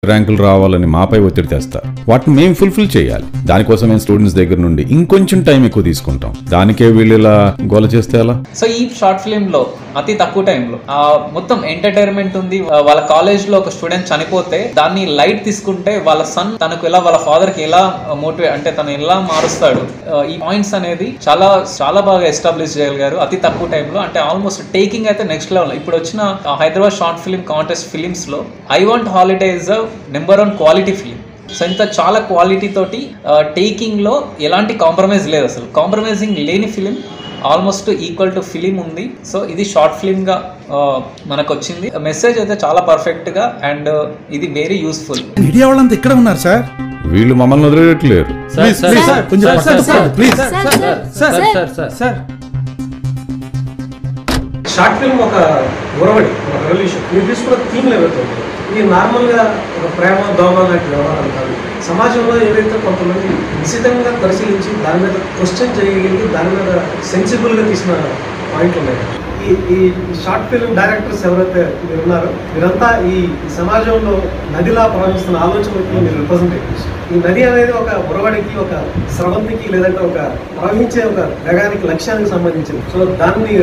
ర్యాంకులు రావాలని మాపై ఒత్తిడి తెస్తారు. వాటిని మేము ఫుల్ఫిల్ చేయాలి. దానికోసం మేము స్టూడెంట్స్ దగ్గర నుండి ఇంకొంచెం టైం ఎక్కువ తీసుకుంటాం. దానికే వీళ్ళు ఇలా గోల చేస్తే ఎలా? సో ఈ షార్ట్ ఫిల్మ్ లో అతి తక్కువ టైంలో మొత్తం ఎంటర్టైన్మెంట్ ఉంది. వాళ్ళ కాలేజ్ లో ఒక స్టూడెంట్ చనిపోతే దాన్ని లైట్ తీసుకుంటే వాళ్ళ సన్ తనకు ఎలా వాళ్ళ ఫాదర్ కి ఎలా మోటివేట్ అంటే తను ఎలా మారుస్తాడు, ఈ పాయింట్స్ అనేది చాలా చాలా బాగా ఎస్టాబ్లిష్ చేయగలిగారు అతి తక్కువ టైంలో. అంటే ఆల్మోస్ట్ టేకింగ్ అయితే నెక్స్ట్ లెవెల్. ఇప్పుడు వచ్చిన Hyderabad short film contest films లో I want holiday is number 1 quality film. So ఇంత చాలా క్వాలిటీ తోటి టేకింగ్ లో ఎలాంటి కాంప్రమైజ్ లేదు, అసలు కాంప్రమైజింగ్ లేని film, almost equal to film ఉంది. సో ఇది షార్ట్ ఫిల్మ్ గా మనకు వచ్చింది. మెసేజ్ అయితే చాలా పర్ఫెక్ట్ గా అండ్ ఇది వెరీ యూస్ఫుల్. మీడియా వాళ్ళంతా ఇక్కడ ఉన్నారు సార్, వీళ్ళు మమ్మల్ని వదిలేయట్లేరు. షార్ట్ ఫిల్మ్ ఒక ఒరవడి, ఒక రెవల్యూషన్. మీరు తీసుకున్న థీమ్లు ఏవైతే ఉంటాయి, ఇది నార్మల్గా ఒక ప్రేమ దోమ లాంటి వ్యవహారం కాదు. సమాజంలో ఏవైతే కొంతమంది నిశ్చితంగా పరిశీలించి దాని మీద క్వశ్చన్ చేయగలిగి దాని మీద సెన్సిబుల్గా తీసిన పాయింట్లు ఉన్నాయి. ఈ షార్ట్ ఫిల్మ్ డైరెక్టర్స్ ఎవరైతే మీరు ఉన్నారో మీరంతా ఈ సమాజంలో నదిలా ప్రవహిస్తున్న ఆలోచనలకు మీరు రిప్రజెంటేటివ్స్. ఈ నది అనేది ఒక బురవడికి, ఒక స్రవంతికి, లేదంటే ఒక ప్రవహించే ఒక వేగానికి, లక్ష్యానికి సంబంధించింది. సో దాన్ని